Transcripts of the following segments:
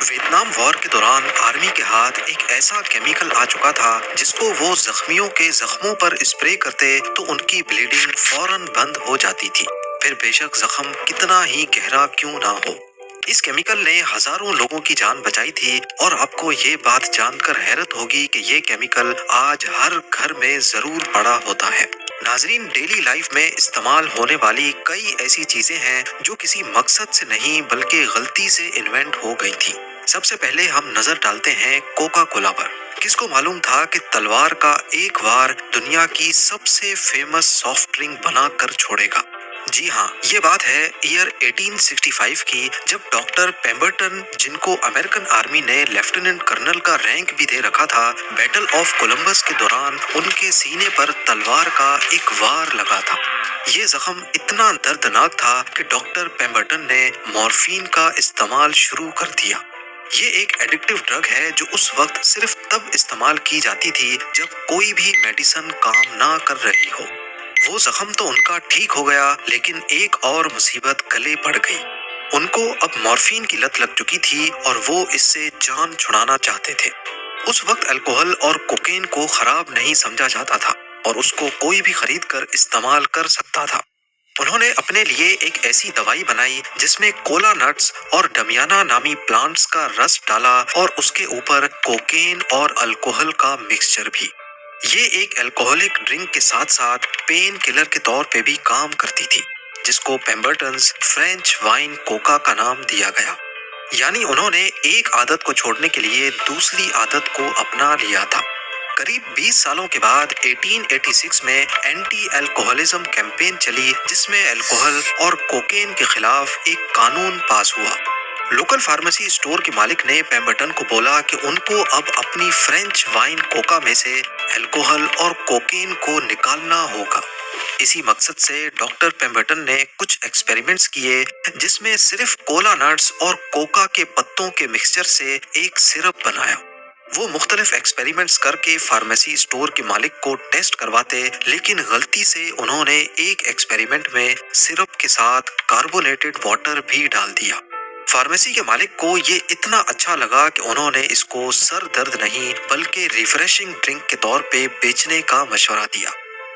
Vietnam وار کے دوران army کے ہاتھ ایک ایسا کیمیکل آ چکا تھا جس کو وہ زخمیوں کے زخموں پر اسپرے کرتے تو ان کی بلیڈنگ فوراً بند ہو جاتی تھی، پھر بے شک زخم کتنا ہی گہرا کیوں نہ ہو۔ اس کیمیکل نے ہزاروں لوگوں کی جان بچائی تھی، اور آپ کو یہ بات جان کر حیرت ہوگی کہ یہ کیمیکل آج ہر گھر میں ضرور پڑا ہوتا ہے۔ ناظرین، ڈیلی لائف میں استعمال ہونے والی کئی ایسی چیزیں ہیں جو کسی مقصد سے نہیں بلکہ غلطی سے انوینٹ ہو گئی تھی۔ سب سے پہلے ہم نظر ڈالتے ہیں کوکا کولا پر۔ کس کو معلوم تھا کہ تلوار کا ایک وار دنیا کی سب سے فیمس سافٹ ڈرنک بنا کر چھوڑے گا؟ جی ہاں، یہ بات ہے ایئر 1865 کی، جب ڈاکٹر پیمبرٹن، جن کو امریکن آرمی نے لیفٹیننٹ کرنل کا رینک بھی دے رکھا تھا، بیٹل آف کولمبس کے دوران ان کے سینے پر تلوار کا ایک وار لگا تھا۔ یہ زخم اتنا دردناک تھا کہ ڈاکٹر پیمبرٹن نے مورفین کا استعمال شروع کر دیا۔ یہ ایک ایڈکٹیو ڈرگ ہے جو اس وقت صرف تب استعمال کی جاتی تھی جب کوئی بھی میڈیسن کام نہ کر رہی ہو۔ وہ زخم تو ان کا ٹھیک ہو گیا، لیکن ایک اور مصیبت گلے پڑ گئی۔ ان کو اب مورفین کی لت لگ چکی تھی اور وہ اس سے جان چھڑانا چاہتے تھے۔ اس وقت الکوہل اور کوکین کو خراب نہیں سمجھا جاتا تھا، اور اس کو کوئی بھی خرید کر استعمال کر سکتا تھا۔ انہوں نے اپنے لیے ایک ایسی دوائی بنائی جس میں کولا نٹس اور ڈمیانا نامی پلانٹس کا رس ڈالا، اور اس کے اوپر کوکین اور الکوہل کا مکسچر بھی۔ یہ ایک الکوہولک ڈرنک کے ساتھ ساتھ پین کلر کے طور پہ بھی کام کرتی تھی، جس کو پیمبرٹنز فرینچ وائن کوکا کا نام دیا گیا۔ یعنی انہوں نے ایک عادت کو چھوڑنے کے لیے دوسری عادت کو اپنا لیا تھا۔ قریب 20 سالوں کے بعد 1886 میں اینٹی الکوہلزم کیمپین چلی، جس میں الکوہل اور کوکین کے خلاف ایک قانون پاس ہوا۔ لوکل فارمیسی اسٹور کے مالک نے پیمبرٹن کو بولا کہ ان کو اب اپنی فرینچ وائن کوکا میں سے الکوہل اور کوکین کو نکالنا ہوگا۔ اسی مقصد سے ڈاکٹر پیمبرٹن نے کچھ ایکسپیریمنٹس کیے، جس میں صرف کولا نٹس اور کوکا کے پتوں کے مکسچر سے ایک سرپ بنایا۔ وہ مختلف ایکسپیریمنٹس کر کے فارمیسی اسٹور کے مالک کو ٹیسٹ کرواتے، لیکن غلطی سے انہوں نے ایک ایکسپیریمنٹ میں سرپ کے ساتھ کاربونیٹڈ واٹر بھی ڈال دیا۔ فارمیسی کے مالک کو یہ اتنا اچھا لگا کہ انہوں نے اس کو سر درد نہیں بلکہ ریفریشنگ ڈرنک کے طور پہ بیچنے کا مشورہ دیا۔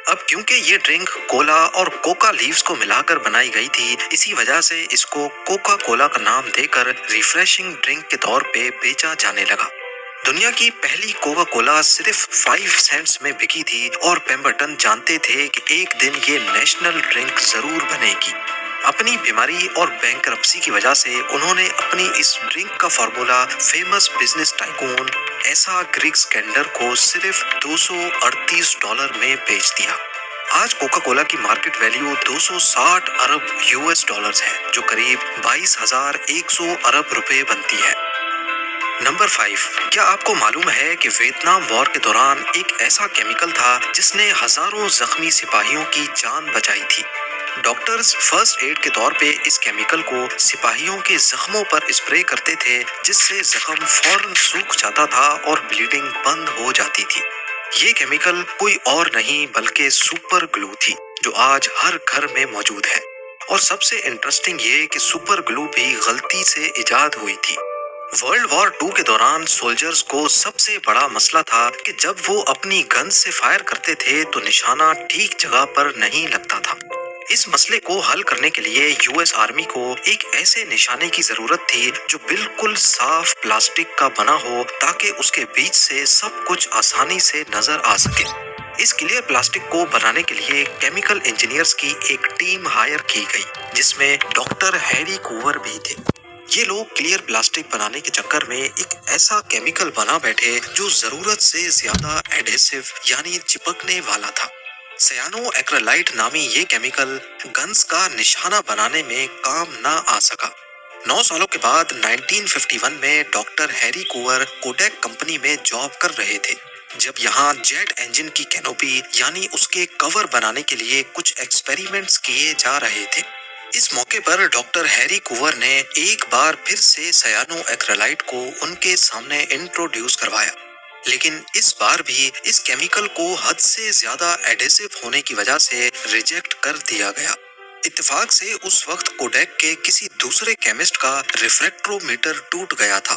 اب کیونکہ یہ ڈرنک کولا اور کوکا لیوز کو ملا کر بنائی گئی تھی، اسی وجہ سے اس کو کوکا کولا کا نام دے کر ریفریشنگ ڈرنک کے طور پہ بیچا جانے لگا۔ دنیا کی پہلی کوکا کولا صرف 5 سینٹس میں بکی تھی، اور پیمبرٹن جانتے تھے کہ ایک دن یہ نیشنل ڈرنک ضرور بنے گی۔ اپنی بیماری اور بینکرپسی کی وجہ سے انہوں نے اپنی اس ڈرنک کا فارمولا فیمس بزنس ٹائکون ایسا گریگ اسکینڈر کو صرف $238 میں بیچ دیا۔ آج کوکا کولا کی مارکیٹ ویلیو 260 ارب US ڈالرز ہے، جو قریب 22,100 ارب روپے بنتی ہے۔ نمبر 5، کیا آپ کو معلوم ہے کہ ویتنام وار کے دوران ایک ایسا کیمیکل تھا جس نے ہزاروں زخمی سپاہیوں کی جان بچائی تھی؟ ڈاکٹرز فرسٹ ایڈ کے طور پہ اس کیمیکل کو سپاہیوں کے زخموں پر اسپرے کرتے تھے، جس سے زخم فوراً سوکھ جاتا تھا اور بلیڈنگ بند ہو جاتی تھی۔ یہ کیمیکل کوئی اور نہیں بلکہ سپر گلو تھی، جو آج ہر گھر میں موجود ہے۔ اور سب سے انٹرسٹنگ یہ کہ سپر گلو بھی غلطی سے ایجاد ہوئی تھی۔ ورلڈ وار 2 کے دوران سولجرز کو سب سے بڑا مسئلہ تھا کہ جب وہ اپنی گن سے فائر کرتے تھے تو نشانہ ٹھیک جگہ پر نہیں لگتا تھا۔ اس مسئلے کو حل کرنے کے لیے US آرمی کو ایک ایسے نشانے کی ضرورت تھی جو بالکل صاف پلاسٹک کا بنا ہو، تاکہ اس کے بیچ سے سب کچھ آسانی سے نظر آ سکے۔ اس کلیئر پلاسٹک کو بنانے کے لیے کیمیکل انجینئرز کی ایک ٹیم ہائر کی گئی، جس میں ڈاکٹر ہیری کوور بھی تھے۔ یہ لوگ کلیئر پلاسٹک بنانے کے چکر میں ایک ایسا کیمیکل بنا بیٹھے جو ضرورت سے زیادہ ایڈھیسو یعنی چپکنے والا تھا۔ سیانو ایکریلائٹ نامی یہ کیمیکل گنز کا نشانہ بنانے میں کام نہ آ سکا۔ 9 سالوں کے بعد 1951 میں doctor Harry Kovoor codec company میں جاب کر رہے تھے، جب یہاں جیٹ انجن کی کینوپی یعنی اس کے کور بنانے کے لیے کچھ ایکسپیریمنٹس کیے جا رہے تھے۔ اس موقع پر ڈاکٹر ہیری کوور نے ایک بار پھر سے سیانو ایکریلائٹ کو ان کے سامنے انٹروڈیوس کروایا، لیکن اس بار بھی اس کیمیکل کو حد سے زیادہ ایڈھیسو ہونے کی وجہ سے ریجیکٹ کر دیا گیا۔ اتفاق سے اس وقت کوڈیک کے کسی دوسرے کیمسٹ کا ریفریکٹرومیٹر ٹوٹ گیا تھا،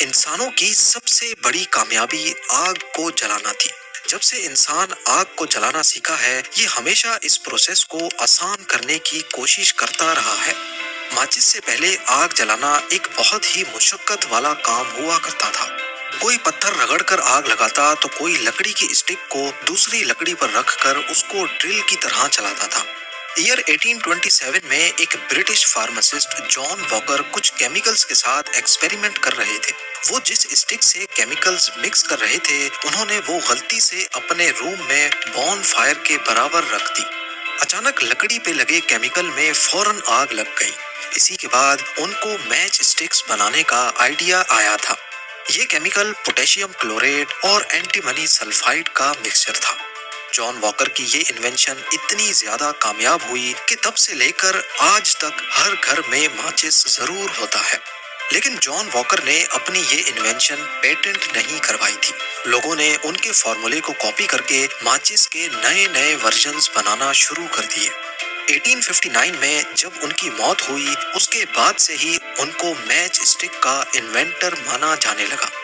انسانوں کی سب سے بڑی کامیابی آگ کو جلانا تھی۔ جب سے انسان آگ کو جلانا سیکھا ہے، یہ ہمیشہ اس پروسیس کو آسان کرنے کی کوشش کرتا رہا ہے۔ ماچس سے پہلے آگ جلانا ایک بہت ہی مشقت والا کام ہوا کرتا تھا۔ کوئی پتھر رگڑ کر آگ لگاتا تو کوئی لکڑی کی اسٹک کو دوسری لکڑی پر رکھ کر اس کو ڈرل کی طرح چلاتا تھا۔ ایئر 1827 میں ایک برٹش فارماسسٹ جان واکر کچھ کیمیکلز کے ساتھ ایکسپیریمنٹ کر رہے تھے۔ وہ جس اسٹک سے کیمیکلز مکس کر رہے تھے، انہوں نے وہ غلطی سے اپنے روم میں بون فائر کے برابر رکھ دی۔ اچانک لکڑی پہ لگے کیمیکل میں فوراً آگ لگ گئی۔ اسی کے بعد ان کو میچ اسٹکس بنانے کا آئیڈیا آیا تھا۔ یہ کیمیکل پوٹیشیم کلوریٹ اور اینٹی منی سلفائڈ کا مکسچر تھا۔ جان واکر کی یہ انوینشن اتنی زیادہ کامیاب ہوئی کہ تب سے لے کر آج تک ہر گھر میں ماچس ضرور ہوتا ہے۔ لیکن جان واکر نے اپنی یہ انوینشن پیٹنٹ نہیں کروائی تھی۔ لوگوں نے ان کے فارمولے کو کاپی کر کے ماچس کے نئے نئے ورژنز بنانا شروع کر دیے۔ 1859 میں جب ان کی موت ہوئی، اس کے بعد سے ہی ان کو میچ اسٹک کا انوینٹر مانا جانے لگا۔